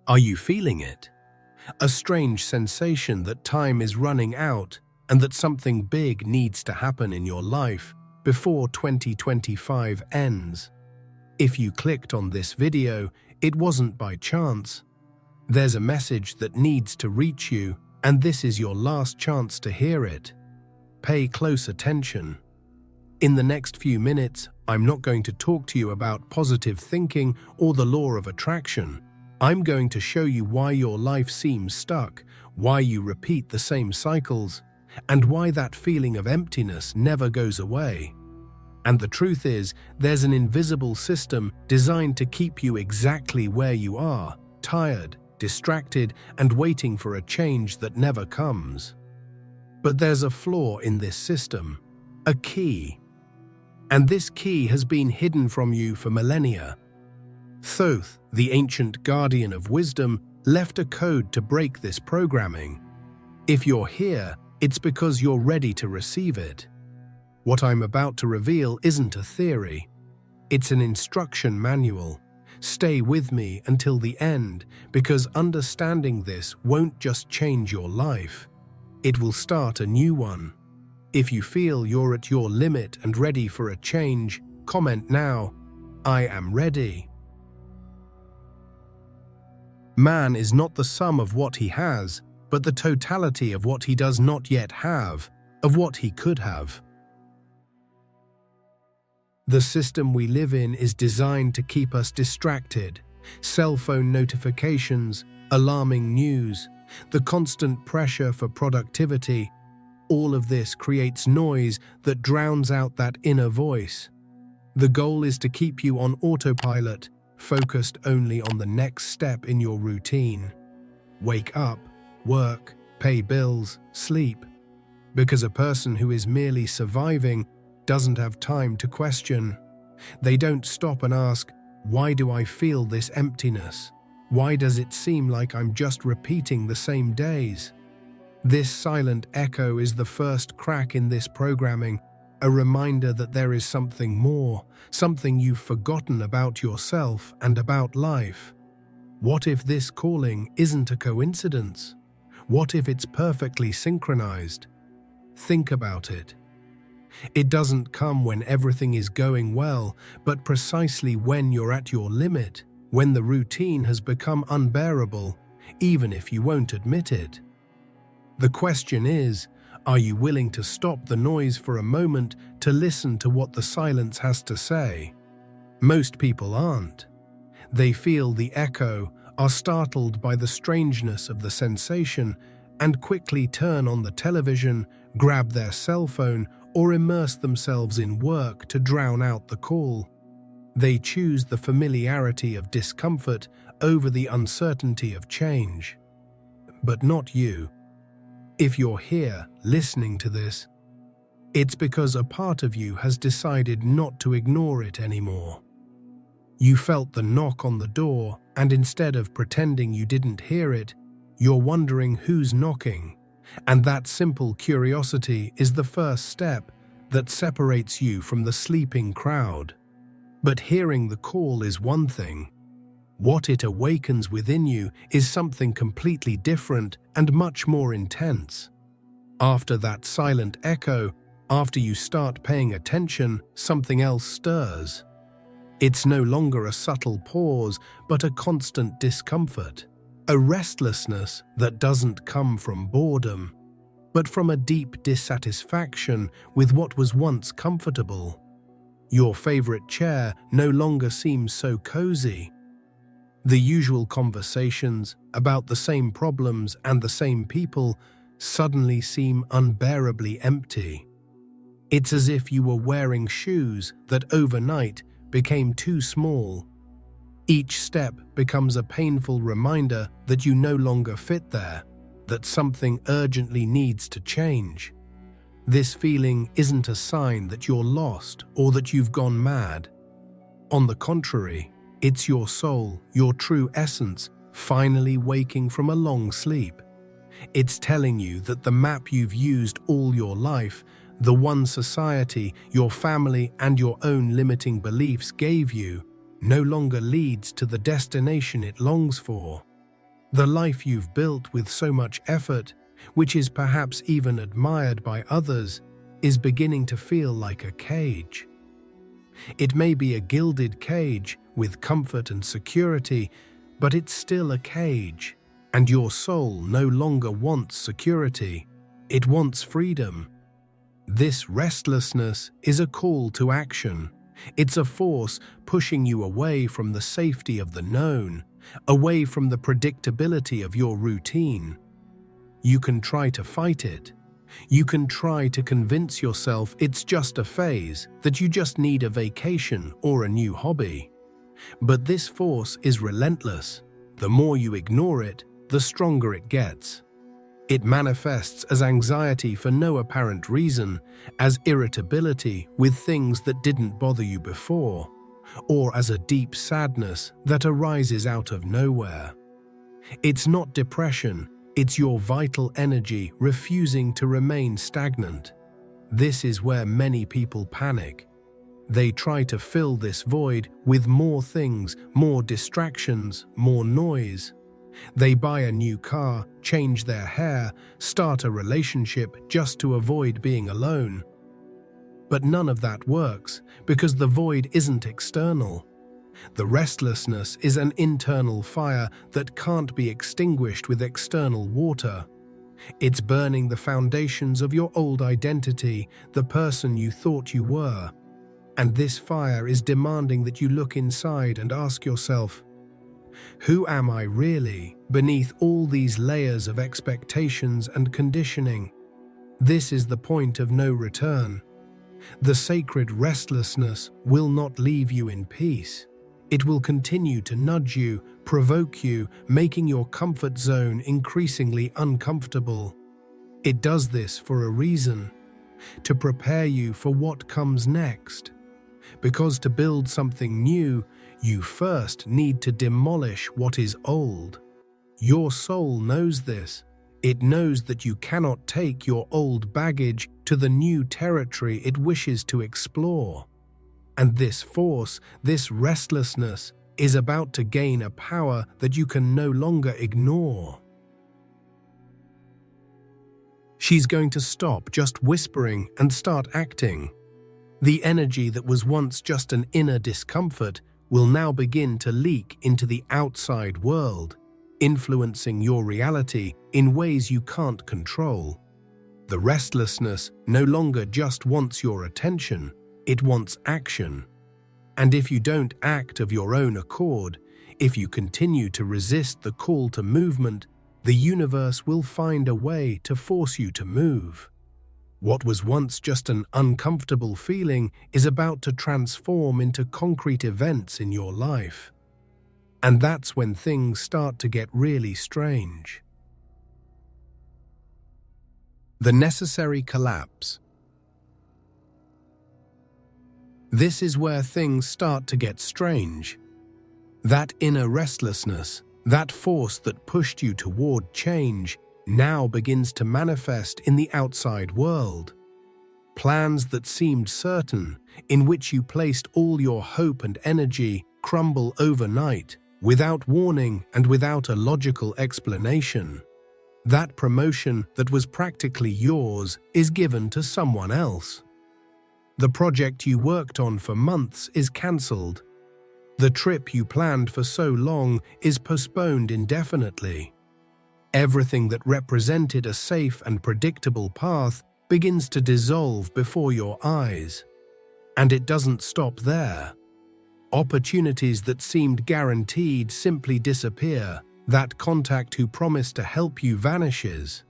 Are you feeling it? A strange sensation that time is running out and that something big needs to happen in your life before 2025 ends. If you clicked on this video, it wasn't by chance. There's a message that needs to reach you, and this is your last chance to hear it. Pay close attention. In the next few minutes, I'm not going to talk to you about positive thinking or the law of attraction. I'm going to show you why your life seems stuck, why you repeat the same cycles, and why that feeling of emptiness never goes away. And the truth is, there's an invisible system designed to keep you exactly where you are, tired, distracted, and waiting for a change that never comes. But there's a flaw in this system, a key. And this key has been hidden from you for millennia. Thoth, the ancient guardian of wisdom, left a code to break this programming. If you're here, it's because you're ready to receive it. What I'm about to reveal isn't a theory. It's an instruction manual. Stay with me until the end, because understanding this won't just change your life. It will start a new one. If you feel you're at your limit and ready for a change, comment now, "I am ready." Man is not the sum of what he has, but the totality of what he does not yet have, of what he could have. The system we live in is designed to keep us distracted. Cell phone notifications, alarming news, the constant pressure for productivity, all of this creates noise that drowns out that inner voice. The goal is to keep you on autopilot, focused only on the next step in your routine. Wake up, work, pay bills, sleep. Because a person who is merely surviving doesn't have time to question. They don't stop and ask, why do I feel this emptiness? Why does it seem like I'm just repeating the same days? This silent echo is the first crack in this programming, a reminder that there is something more, something you've forgotten about yourself and about life. What if this calling isn't a coincidence? What if it's perfectly synchronized? Think about it. It doesn't come when everything is going well, but precisely when you're at your limit, when the routine has become unbearable, even if you won't admit it. The question is, are you willing to stop the noise for a moment to listen to what the silence has to say? Most people aren't. They feel the echo, are startled by the strangeness of the sensation, and quickly turn on the television, grab their cell phone, or immerse themselves in work to drown out the call. They choose the familiarity of discomfort over the uncertainty of change. But not you. If you're here, listening to this, it's because a part of you has decided not to ignore it anymore. You felt the knock on the door, and instead of pretending you didn't hear it, you're wondering who's knocking. And that simple curiosity is the first step that separates you from the sleeping crowd. But hearing the call is one thing. What it awakens within you is something completely different and much more intense. After that silent echo, after you start paying attention, something else stirs. It's no longer a subtle pause, but a constant discomfort. A restlessness that doesn't come from boredom, but from a deep dissatisfaction with what was once comfortable. Your favorite chair no longer seems so cozy. The usual conversations about the same problems and the same people suddenly seem unbearably empty. It's as if you were wearing shoes that overnight became too small. Each step becomes a painful reminder that you no longer fit there, that something urgently needs to change. This feeling isn't a sign that you're lost or that you've gone mad. On the contrary, it's your soul, your true essence, finally waking from a long sleep. It's telling you that the map you've used all your life, the one society, your family, and your own limiting beliefs gave you, no longer leads to the destination it longs for. The life you've built with so much effort, which is perhaps even admired by others, is beginning to feel like a cage. It may be a gilded cage with comfort and security, but it's still a cage, and your soul no longer wants security. It wants freedom. This restlessness is a call to action. It's a force pushing you away from the safety of the known, away from the predictability of your routine. You can try to fight it. You can try to convince yourself it's just a phase, that you just need a vacation or a new hobby. But this force is relentless. The more you ignore it, the stronger it gets. It manifests as anxiety for no apparent reason, as irritability with things that didn't bother you before, or as a deep sadness that arises out of nowhere. It's not depression, it's your vital energy refusing to remain stagnant. This is where many people panic. They try to fill this void with more things, more distractions, more noise. They buy a new car, change their hair, start a relationship just to avoid being alone. But none of that works because the void isn't external. The restlessness is an internal fire that can't be extinguished with external water. It's burning the foundations of your old identity, the person you thought you were. And this fire is demanding that you look inside and ask yourself, who am I really beneath all these layers of expectations and conditioning? This is the point of no return. The sacred restlessness will not leave you in peace. It will continue to nudge you, provoke you, making your comfort zone increasingly uncomfortable. It does this for a reason, to prepare you for what comes next. Because to build something new, you first need to demolish what is old. Your soul knows this. It knows that you cannot take your old baggage to the new territory it wishes to explore. And this force, this restlessness, is about to gain a power that you can no longer ignore. She's going to stop just whispering and start acting. The energy that was once just an inner discomfort will now begin to leak into the outside world, influencing your reality in ways you can't control. The restlessness no longer just wants your attention, it wants action. And if you don't act of your own accord, if you continue to resist the call to movement, the universe will find a way to force you to move. What was once just an uncomfortable feeling is about to transform into concrete events in your life. And that's when things start to get really strange. The necessary collapse. This is where things start to get strange. That inner restlessness, that force that pushed you toward change, now begins to manifest in the outside world. Plans that seemed certain, in which you placed all your hope and energy, crumble overnight, without warning and without a logical explanation. That promotion that was practically yours is given to someone else. The project you worked on for months is cancelled. The trip you planned for so long is postponed indefinitely. Everything that represented a safe and predictable path begins to dissolve before your eyes. And it doesn't stop there. Opportunities that seemed guaranteed simply disappear. That contact who promised to help you vanishes.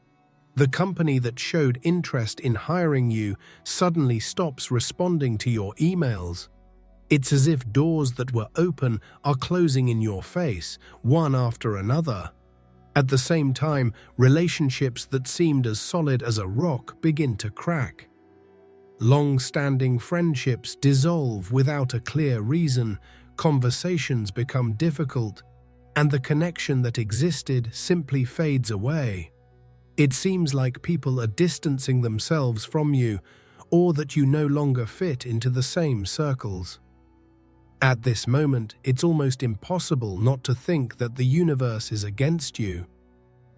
The company that showed interest in hiring you suddenly stops responding to your emails. It's as if doors that were open are closing in your face, one after another. At the same time, relationships that seemed as solid as a rock begin to crack. Long-standing friendships dissolve without a clear reason, conversations become difficult, and the connection that existed simply fades away. It seems like people are distancing themselves from you, or that you no longer fit into the same circles. At this moment, it's almost impossible not to think that the universe is against you.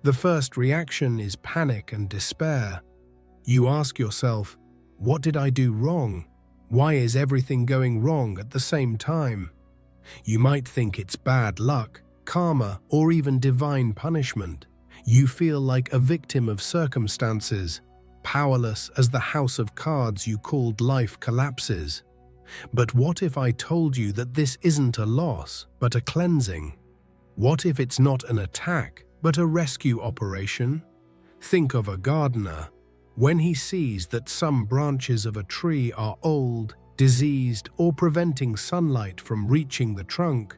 The first reaction is panic and despair. You ask yourself, what did I do wrong? Why is everything going wrong at the same time? You might think it's bad luck, karma, or even divine punishment. You feel like a victim of circumstances, powerless as the house of cards you called life collapses. But what if I told you that this isn't a loss, but a cleansing? What if it's not an attack, but a rescue operation? Think of a gardener. When he sees that some branches of a tree are old, diseased, or preventing sunlight from reaching the trunk,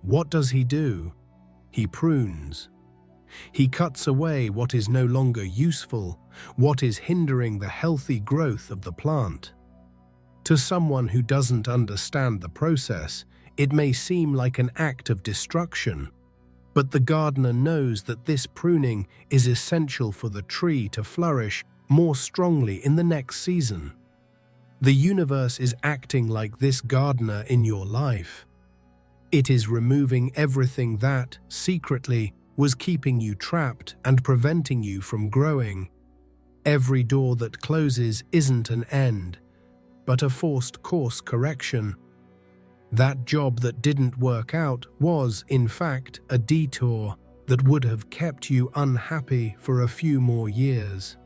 what does he do? He prunes. He cuts away what is no longer useful, what is hindering the healthy growth of the plant. To someone who doesn't understand the process, it may seem like an act of destruction, but the gardener knows that this pruning is essential for the tree to flourish more strongly in the next season. The universe is acting like this gardener in your life. It is removing everything that, secretly, was keeping you trapped and preventing you from growing. Every door that closes isn't an end, but a forced course correction. That job that didn't work out was, in fact, a detour that would have kept you unhappy for a few more years.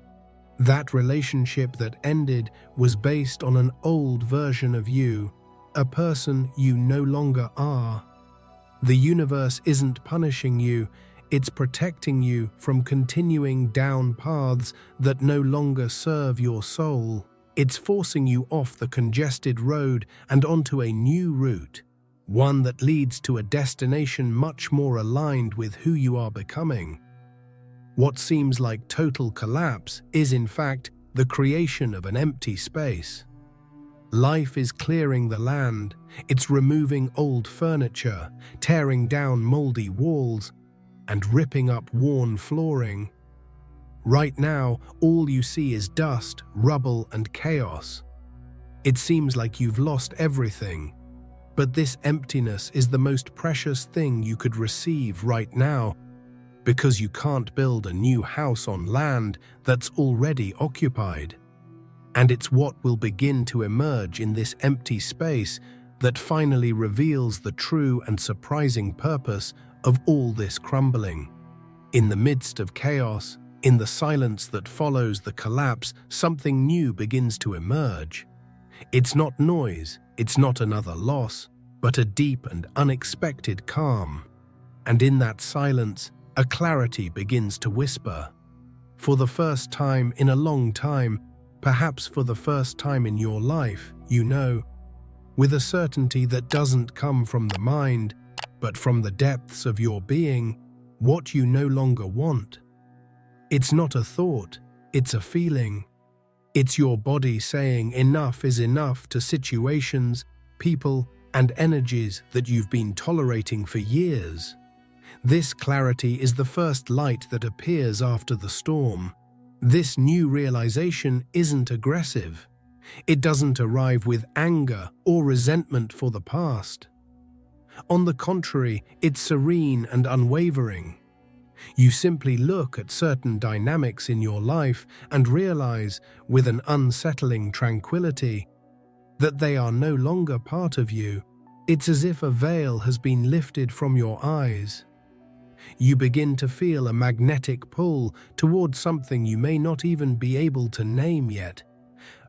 That relationship that ended was based on an old version of you, a person you no longer are. The universe isn't punishing you, it's protecting you from continuing down paths that no longer serve your soul. It's forcing you off the congested road and onto a new route, one that leads to a destination much more aligned with who you are becoming. What seems like total collapse is, in fact, the creation of an empty space. Life is clearing the land, it's removing old furniture, tearing down moldy walls, and ripping up worn flooring. Right now, all you see is dust, rubble, and chaos. It seems like you've lost everything, but this emptiness is the most precious thing you could receive right now, because you can't build a new house on land that's already occupied. And it's what will begin to emerge in this empty space that finally reveals the true and surprising purpose of all this crumbling. In the midst of chaos, in the silence that follows the collapse, something new begins to emerge. It's not noise, it's not another loss, but a deep and unexpected calm. And in that silence, a clarity begins to whisper. For the first time in a long time, perhaps for the first time in your life, you know, with a certainty that doesn't come from the mind, but from the depths of your being, what you no longer want. It's not a thought, it's a feeling. It's your body saying enough is enough to situations, people, and energies that you've been tolerating for years. This clarity is the first light that appears after the storm. This new realization isn't aggressive. It doesn't arrive with anger or resentment for the past. On the contrary, it's serene and unwavering. You simply look at certain dynamics in your life and realize, with an unsettling tranquility, that they are no longer part of you. It's as if a veil has been lifted from your eyes. You begin to feel a magnetic pull towards something you may not even be able to name yet,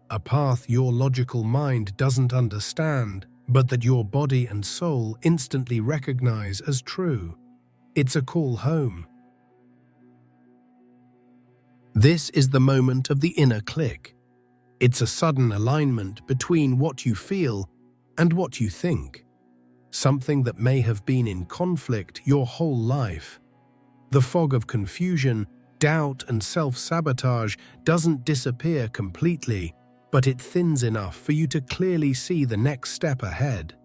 a path your logical mind doesn't understand, but that your body and soul instantly recognize as true. It's a call home. This is the moment of the inner click. It's a sudden alignment between what you feel and what you think. Something that may have been in conflict your whole life. The fog of confusion, doubt, and self-sabotage doesn't disappear completely, but it thins enough for you to clearly see the next step ahead.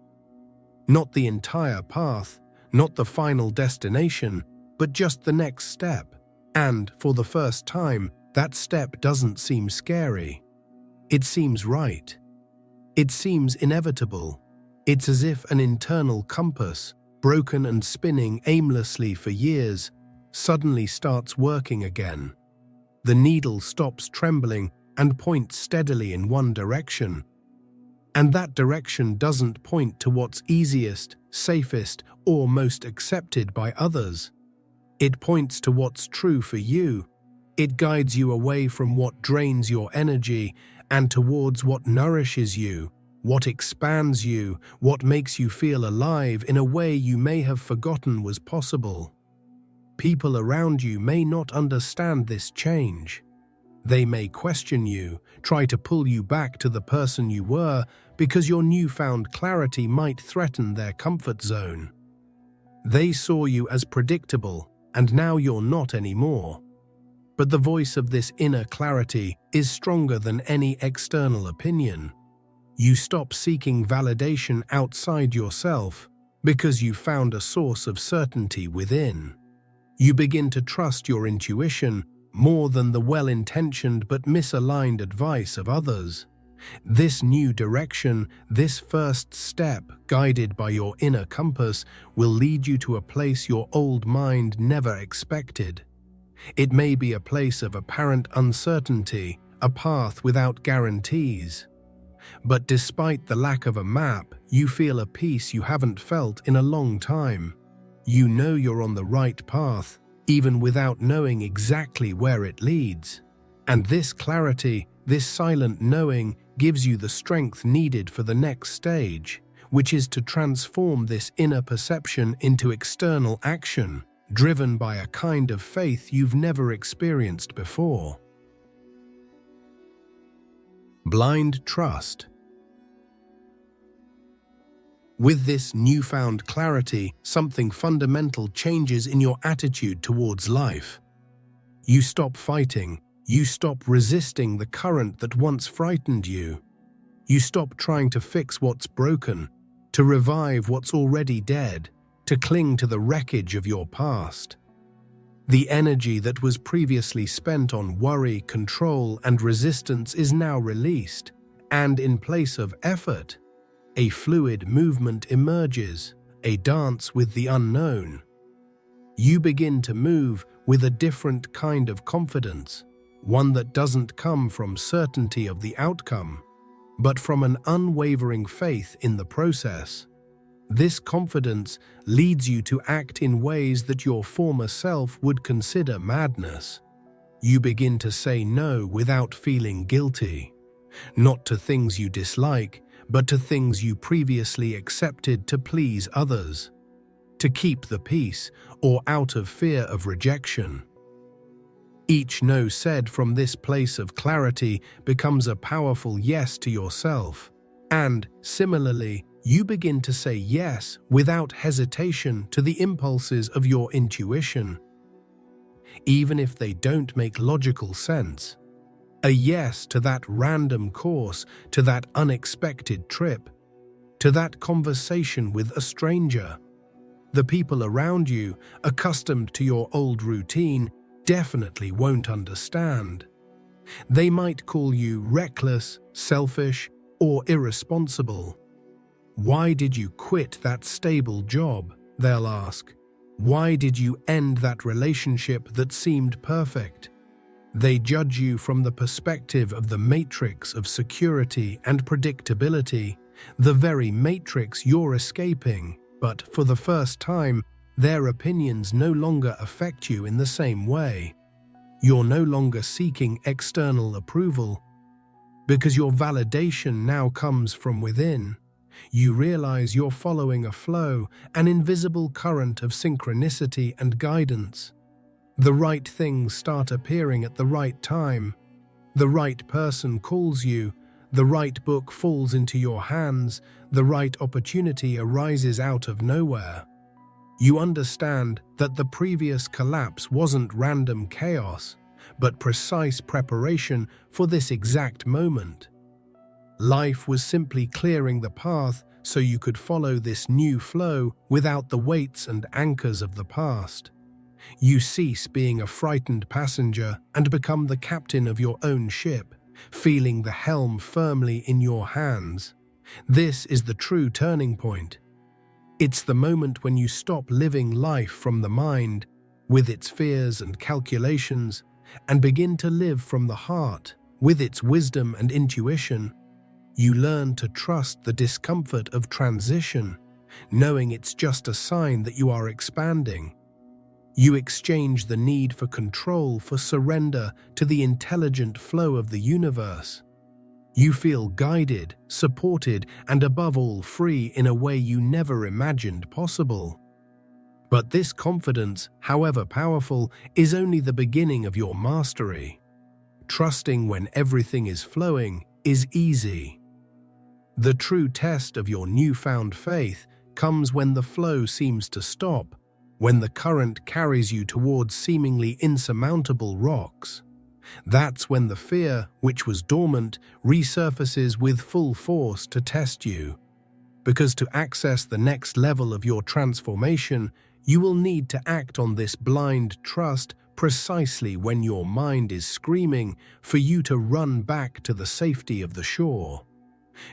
Not the entire path, not the final destination, but just the next step. And, for the first time, that step doesn't seem scary. It seems right. It seems inevitable. It's as if an internal compass, broken and spinning aimlessly for years, suddenly starts working again. The needle stops trembling and points steadily in one direction. And that direction doesn't point to what's easiest, safest, or most accepted by others. It points to what's true for you. It guides you away from what drains your energy and towards what nourishes you, what expands you, what makes you feel alive in a way you may have forgotten was possible. People around you may not understand this change. They may question you, try to pull you back to the person you were because your newfound clarity might threaten their comfort zone. They saw you as predictable, and now you're not anymore. But the voice of this inner clarity is stronger than any external opinion. You stop seeking validation outside yourself because you found a source of certainty within. You begin to trust your intuition more than the well-intentioned but misaligned advice of others. This new direction, this first step, guided by your inner compass, will lead you to a place your old mind never expected. It may be a place of apparent uncertainty, a path without guarantees. But despite the lack of a map, you feel a peace you haven't felt in a long time. You know you're on the right path, even without knowing exactly where it leads. And this clarity, this silent knowing, gives you the strength needed for the next stage, which is to transform this inner perception into external action, driven by a kind of faith you've never experienced before. Blind trust. With this newfound clarity, something fundamental changes in your attitude towards life. You stop fighting. You stop resisting the current that once frightened you. You stop trying to fix what's broken, to revive what's already dead, to cling to the wreckage of your past. The energy that was previously spent on worry, control, and resistance is now released, and in place of effort, a fluid movement emerges, a dance with the unknown. You begin to move with a different kind of confidence, one that doesn't come from certainty of the outcome, but from an unwavering faith in the process. This confidence leads you to act in ways that your former self would consider madness. You begin to say no without feeling guilty, not to things you dislike, but to things you previously accepted to please others, to keep the peace, or out of fear of rejection. Each no said from this place of clarity becomes a powerful yes to yourself, and, similarly, you begin to say yes without hesitation to the impulses of your intuition, even if they don't make logical sense. A yes to that random course, to that unexpected trip, to that conversation with a stranger. The people around you, accustomed to your old routine, definitely won't understand. They might call you reckless, selfish, or irresponsible. Why did you quit that stable job? They'll ask. Why did you end that relationship that seemed perfect? They judge you from the perspective of the matrix of security and predictability, the very matrix you're escaping, but for the first time, their opinions no longer affect you in the same way. You're no longer seeking external approval, because your validation now comes from within. You realize you're following a flow, an invisible current of synchronicity and guidance. The right things start appearing at the right time. The right person calls you. The right book falls into your hands. The right opportunity arises out of nowhere. You understand that the previous collapse wasn't random chaos, but precise preparation for this exact moment. Life was simply clearing the path so you could follow this new flow without the weights and anchors of the past. You cease being a frightened passenger and become the captain of your own ship, feeling the helm firmly in your hands. This is the true turning point. It's the moment when you stop living life from the mind, with its fears and calculations, and begin to live from the heart, with its wisdom and intuition. You learn to trust the discomfort of transition, knowing it's just a sign that you are expanding. You exchange the need for control for surrender to the intelligent flow of the universe. You feel guided, supported, and above all free in a way you never imagined possible. But this confidence, however powerful, is only the beginning of your mastery. Trusting when everything is flowing is easy. The true test of your newfound faith comes when the flow seems to stop, when the current carries you towards seemingly insurmountable rocks. That's when the fear, which was dormant, resurfaces with full force to test you. Because to access the next level of your transformation, you will need to act on this blind trust precisely when your mind is screaming for you to run back to the safety of the shore.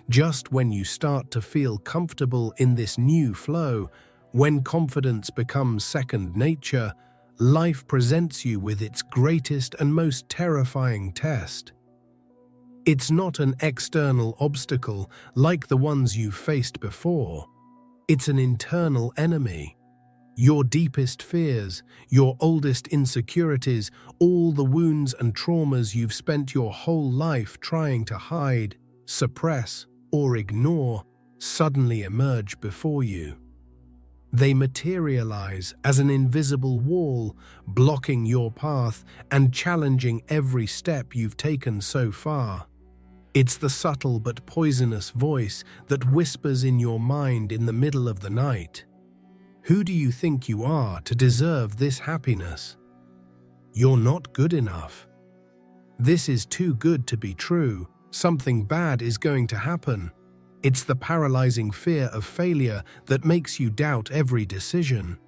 Just when you start to feel comfortable in this new flow, when confidence becomes second nature, life presents you with its greatest and most terrifying test. It's not an external obstacle like the ones you've faced before. It's an internal enemy. Your deepest fears, your oldest insecurities, all the wounds and traumas you've spent your whole life trying to hide, suppress, or ignore, suddenly emerge before you. They materialize as an invisible wall, blocking your path and challenging every step you've taken so far. It's the subtle but poisonous voice that whispers in your mind in the middle of the night. Who do you think you are to deserve this happiness? You're not good enough. This is too good to be true. Something bad is going to happen. It's the paralyzing fear of failure that makes you doubt every decision.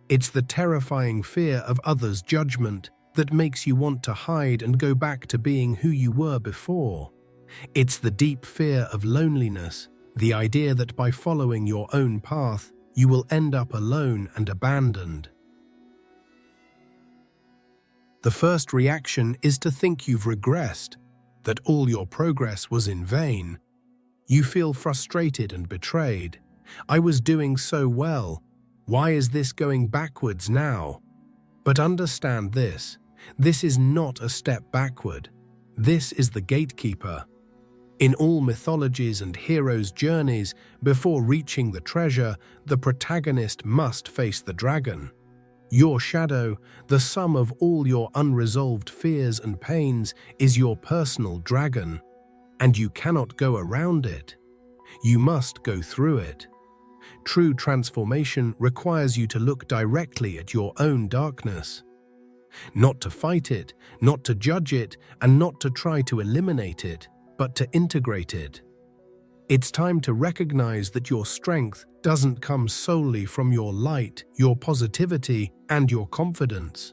It's the terrifying fear of others' judgment that makes you want to hide and go back to being who you were before. It's the deep fear of loneliness, the idea that by following your own path, you will end up alone and abandoned. The first reaction is to think you've regressed, that all your progress was in vain. You feel frustrated and betrayed. I was doing so well. Why is this going backwards now? But understand this. This is not a step backward. This is the gatekeeper. In all mythologies and heroes' journeys, before reaching the treasure, the protagonist must face the dragon. Your shadow, the sum of all your unresolved fears and pains, is your personal dragon. And you cannot go around it. You must go through it. True transformation requires you to look directly at your own darkness. Not to fight it, not to judge it, and not to try to eliminate it, but to integrate it. It's time to recognize that your strength doesn't come solely from your light, your positivity, and your confidence.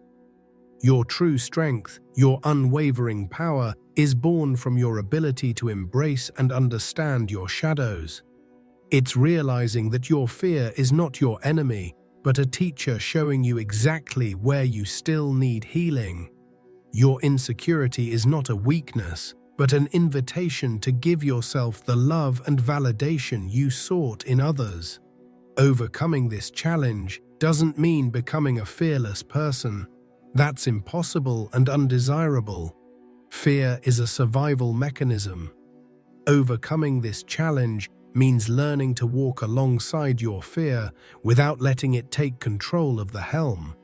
Your true strength, your unwavering power, is born from your ability to embrace and understand your shadows. It's realizing that your fear is not your enemy, but a teacher showing you exactly where you still need healing. Your insecurity is not a weakness, but an invitation to give yourself the love and validation you sought in others. Overcoming this challenge doesn't mean becoming a fearless person. That's impossible and undesirable. Fear is a survival mechanism. Overcoming this challenge means learning to walk alongside your fear without letting it take control of the helm.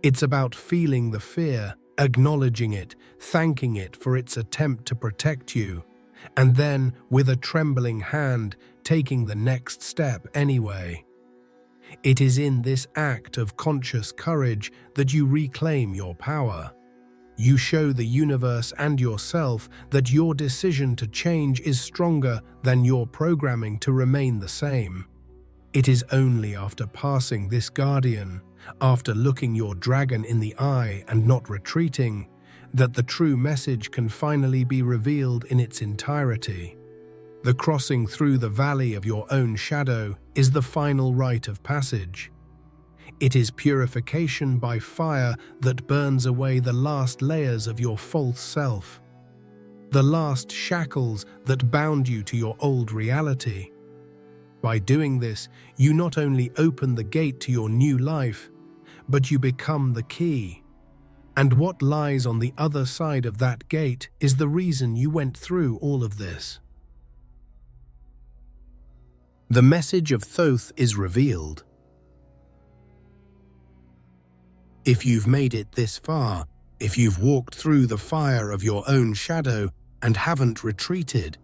It's about feeling the fear, acknowledging it, thanking it for its attempt to protect you, and then, with a trembling hand, taking the next step anyway. It is in this act of conscious courage that you reclaim your power. You show the universe and yourself that your decision to change is stronger than your programming to remain the same. It is only after passing this guardian, after looking your dragon in the eye and not retreating, that the true message can finally be revealed in its entirety. The crossing through the valley of your own shadow is the final rite of passage. It is purification by fire that burns away the last layers of your false self, the last shackles that bound you to your old reality. By doing this, you not only open the gate to your new life, but you become the key. And what lies on the other side of that gate is the reason you went through all of this. The message of Thoth is revealed. If you've made it this far, if you've walked through the fire of your own shadow and haven't retreated,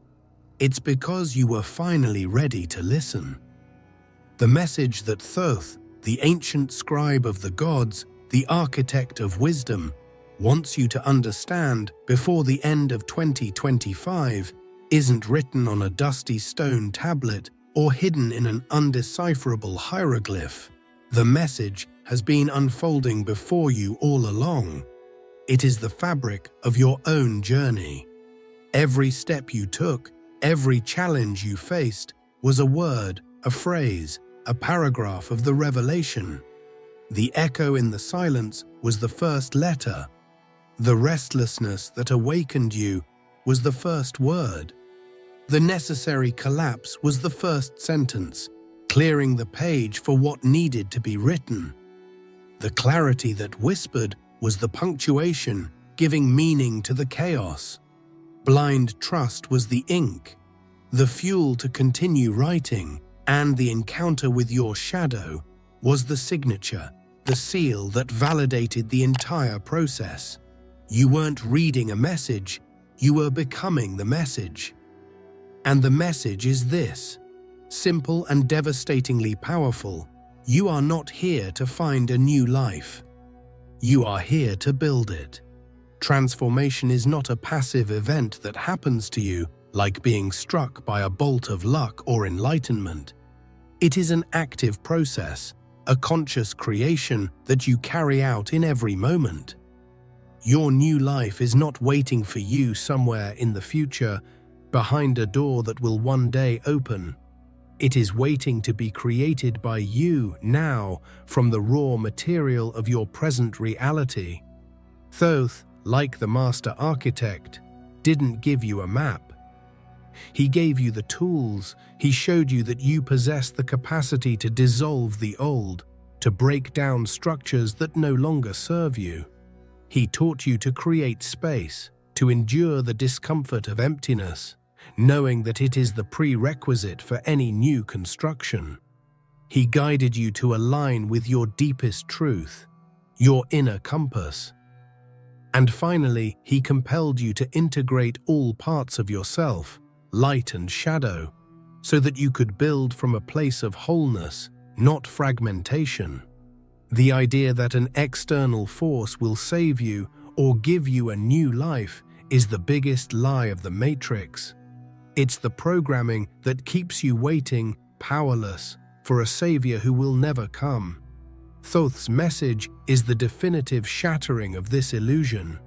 it's because you were finally ready to listen. The message that Thoth, the ancient scribe of the gods, the architect of wisdom, wants you to understand before the end of 2025 isn't written on a dusty stone tablet or hidden in an undecipherable hieroglyph. The message has been unfolding before you all along. It is the fabric of your own journey. Every step you took, every challenge you faced, was a word, a phrase, a paragraph of the revelation. The echo in the silence was the first letter. The restlessness that awakened you was the first word. The necessary collapse was the first sentence, clearing the page for what needed to be written. The clarity that whispered was the punctuation, giving meaning to the chaos. Blind trust was the ink, the fuel to continue writing, and the encounter with your shadow was the signature, the seal that validated the entire process. You weren't reading a message, you were becoming the message. And the message is this: simple and devastatingly powerful. You are not here to find a new life. You are here to build it. Transformation is not a passive event that happens to you, like being struck by a bolt of luck or enlightenment. It is an active process, a conscious creation that you carry out in every moment. Your new life is not waiting for you somewhere in the future, behind a door that will one day open. It is waiting to be created by you now from the raw material of your present reality. Thoth, like the master architect, didn't give you a map. He gave you the tools. He showed you that you possess the capacity to dissolve the old, to break down structures that no longer serve you. He taught you to create space, to endure the discomfort of emptiness, knowing that it is the prerequisite for any new construction. He guided you to align with your deepest truth, your inner compass. And finally, he compelled you to integrate all parts of yourself, light and shadow, so that you could build from a place of wholeness, not fragmentation. The idea that an external force will save you or give you a new life is the biggest lie of the Matrix. It's the programming that keeps you waiting, powerless, for a savior who will never come. Thoth's message is the definitive shattering of this illusion.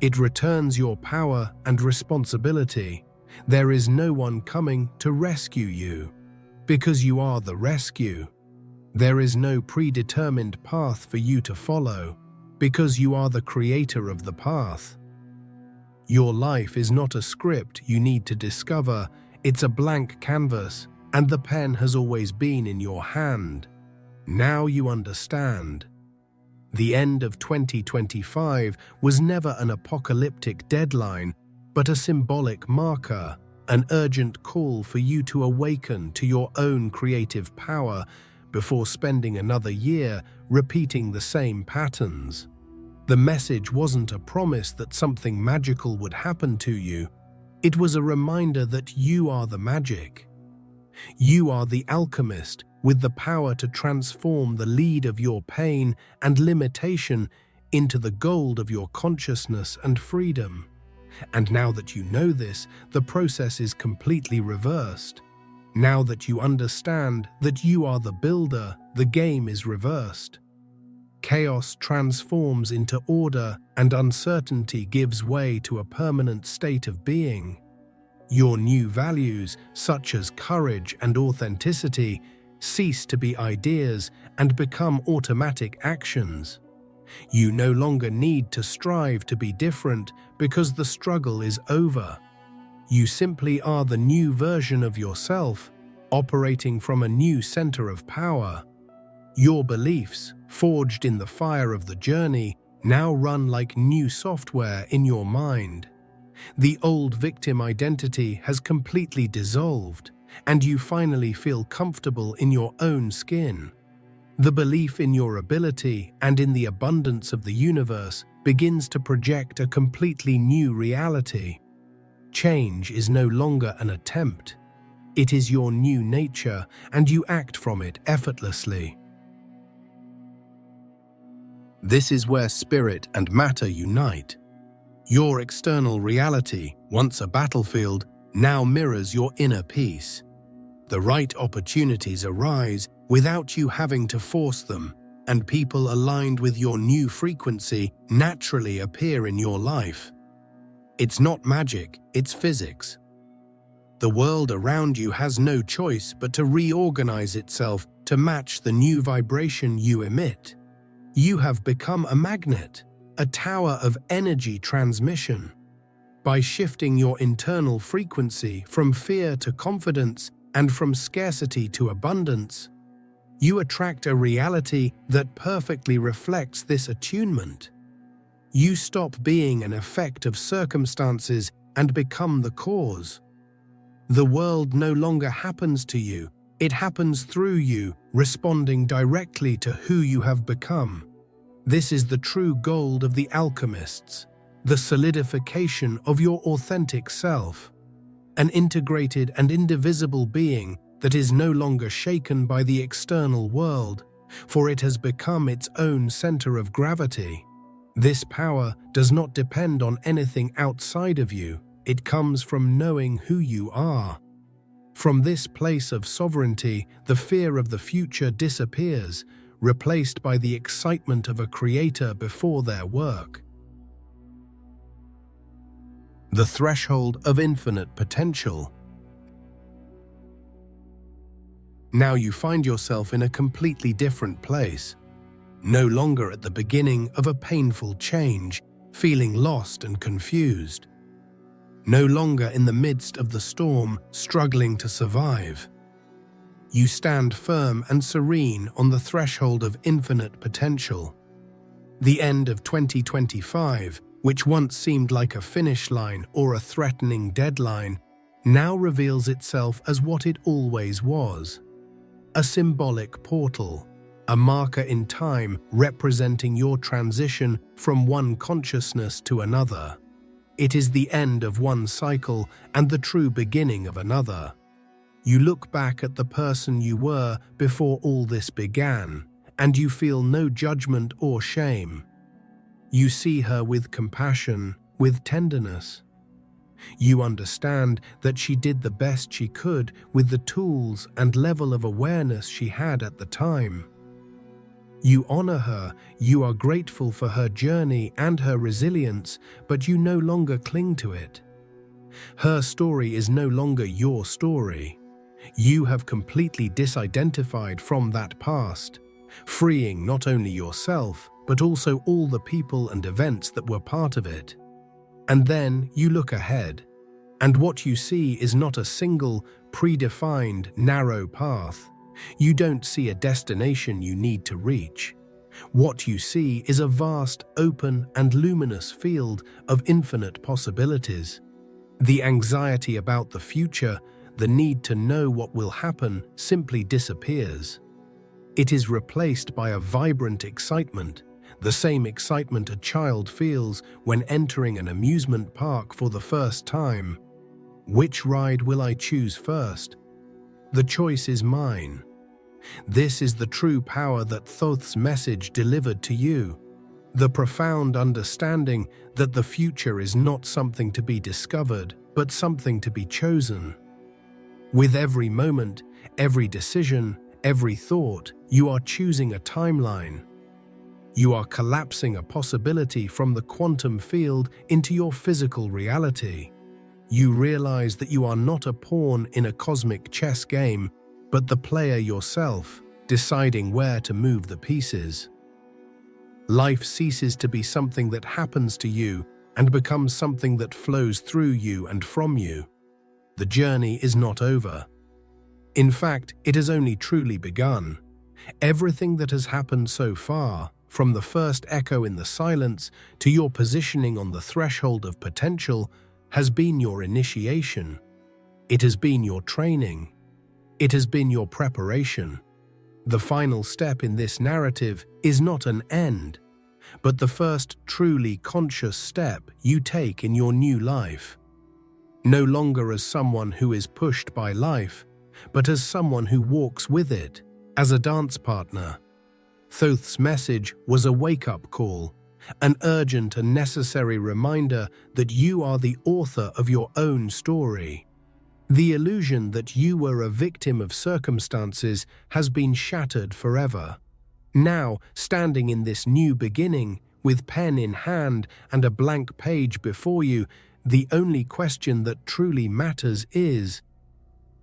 It returns your power and responsibility. There is no one coming to rescue you, because you are the rescue. There is no predetermined path for you to follow, because you are the creator of the path. Your life is not a script you need to discover, it's a blank canvas, and the pen has always been in your hand. Now you understand. The end of 2025 was never an apocalyptic deadline, but a symbolic marker, an urgent call for you to awaken to your own creative power before spending another year repeating the same patterns. The message wasn't a promise that something magical would happen to you. It was a reminder that you are the magic. You are the alchemist with the power to transform the lead of your pain and limitation into the gold of your consciousness and freedom. And now that you know this, the process is completely reversed. Now that you understand that you are the builder, the game is reversed. Chaos transforms into order, and uncertainty gives way to a permanent state of being. Your new values, such as courage and authenticity, cease to be ideas and become automatic actions. You no longer need to strive to be different because the struggle is over. You simply are the new version of yourself, operating from a new center of power. Your beliefs, forged in the fire of the journey, now run like new software in your mind. The old victim identity has completely dissolved, and you finally feel comfortable in your own skin. The belief in your ability and in the abundance of the universe begins to project a completely new reality. Change is no longer an attempt. It is your new nature, and you act from it effortlessly. This is where spirit and matter unite. Your external reality, once a battlefield, now mirrors your inner peace. The right opportunities arise without you having to force them, and people aligned with your new frequency naturally appear in your life. It's not magic, it's physics. The world around you has no choice but to reorganize itself to match the new vibration you emit. You have become a magnet, a tower of energy transmission. By shifting your internal frequency from fear to confidence and from scarcity to abundance, you attract a reality that perfectly reflects this attunement. You stop being an effect of circumstances and become the cause. The world no longer happens to you, it happens through you, responding directly to who you have become. This is the true gold of the alchemists, the solidification of your authentic self, an integrated and indivisible being that is no longer shaken by the external world, for it has become its own center of gravity. This power does not depend on anything outside of you, it comes from knowing who you are. From this place of sovereignty, the fear of the future disappears, replaced by the excitement of a creator before their work. The threshold of infinite potential. Now you find yourself in a completely different place, no longer at the beginning of a painful change, feeling lost and confused. No longer in the midst of the storm, struggling to survive. You stand firm and serene on the threshold of infinite potential. The end of 2025, which once seemed like a finish line or a threatening deadline, now reveals itself as what it always was. A symbolic portal, a marker in time representing your transition from one consciousness to another. It is the end of one cycle and the true beginning of another. You look back at the person you were before all this began, and you feel no judgment or shame. You see her with compassion, with tenderness. You understand that she did the best she could with the tools and level of awareness she had at the time. You honor her, you are grateful for her journey and her resilience, but you no longer cling to it. Her story is no longer your story. You have completely disidentified from that past, freeing not only yourself, but also all the people and events that were part of it. And then you look ahead, and what you see is not a single, predefined, narrow path. You don't see a destination you need to reach. What you see is a vast, open, and luminous field of infinite possibilities. The anxiety about the future, the need to know what will happen, simply disappears. It is replaced by a vibrant excitement, the same excitement a child feels when entering an amusement park for the first time. Which ride will I choose first? The choice is mine. This is the true power that Thoth's message delivered to you. The profound understanding that the future is not something to be discovered, but something to be chosen. With every moment, every decision, every thought, you are choosing a timeline. You are collapsing a possibility from the quantum field into your physical reality. you realize that you are not a pawn in a cosmic chess game, but the player yourself, deciding where to move the pieces. Life ceases to be something that happens to you and becomes something that flows through you and from you. The journey is not over. In fact, it has only truly begun. Everything that has happened so far, from the first echo in the silence to your positioning on the threshold of potential, has been your initiation. It has been your training. It has been your preparation. The final step in this narrative is not an end, but the first truly conscious step you take in your new life. No longer as someone who is pushed by life, but as someone who walks with it, as a dance partner. Thoth's message was a wake-up call, an urgent and necessary reminder that you are the author of your own story. The illusion that you were a victim of circumstances has been shattered forever. Now, standing in this new beginning, with pen in hand and a blank page before you, the only question that truly matters is,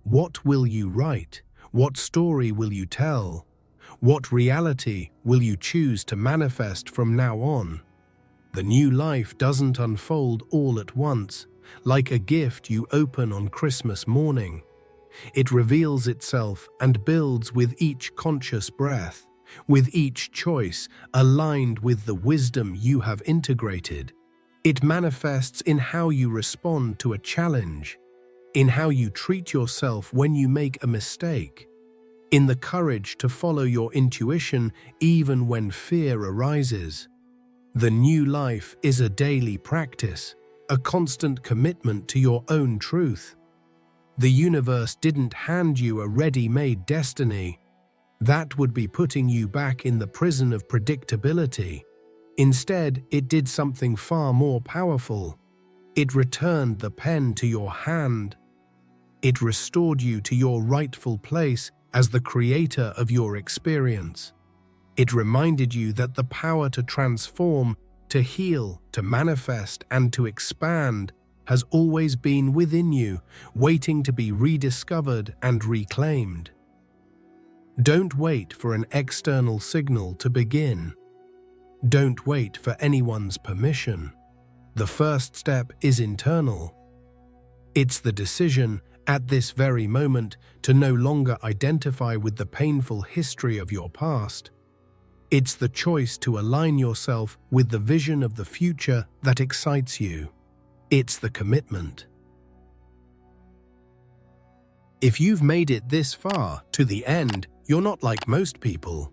what will you write? What story will you tell? What reality will you choose to manifest from now on? The new life doesn't unfold all at once, like a gift you open on Christmas morning. It reveals itself and builds with each conscious breath, with each choice aligned with the wisdom you have integrated. It manifests in how you respond to a challenge, in how you treat yourself when you make a mistake, in the courage to follow your intuition even when fear arises. The new life is a daily practice, a constant commitment to your own truth. The universe didn't hand you a ready-made destiny. That would be putting you back in the prison of predictability. Instead, it did something far more powerful. It returned the pen to your hand. It restored you to your rightful place as the creator of your experience. It reminded you that the power to transform, to heal, to manifest, and to expand has always been within you, waiting to be rediscovered and reclaimed. Don't wait for an external signal to begin. Don't wait for anyone's permission. The first step is internal. It's the decision, at this very moment, to no longer identify with the painful history of your past. It's the choice to align yourself with the vision of the future that excites you. It's the commitment. If you've made it this far, to the end, you're not like most people.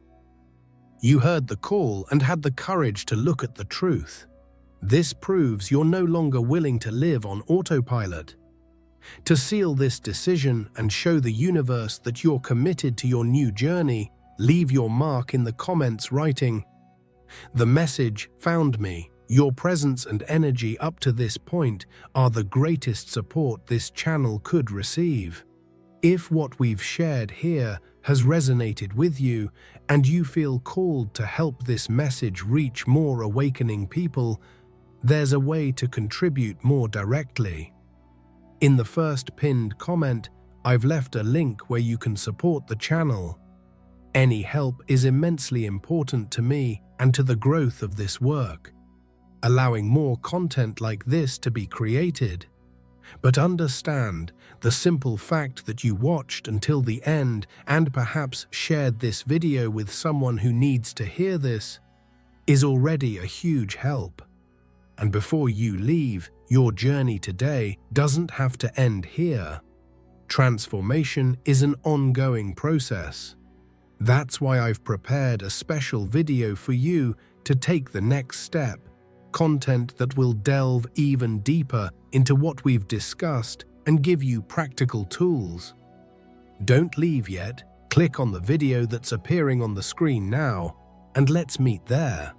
You heard the call and had the courage to look at the truth. This proves you're no longer willing to live on autopilot. To seal this decision and show the universe that you're committed to your new journey, leave your mark in the comments writing, "The message found me. Your presence and energy up to this point are the greatest support this channel could receive." If what we've shared here has resonated with you and you feel called to help this message reach more awakening people, there's a way to contribute more directly. In the first pinned comment, I've left a link where you can support the channel. Any help is immensely important to me and to the growth of this work, allowing more content like this to be created. But understand, the simple fact that you watched until the end and perhaps shared this video with someone who needs to hear this is already a huge help. And before you leave, your journey today doesn't have to end here. Transformation is an ongoing process. That's why I've prepared a special video for you to take the next step, content that will delve even deeper into what we've discussed and give you practical tools. Don't leave yet. Click on the video that's appearing on the screen now, and let's meet there.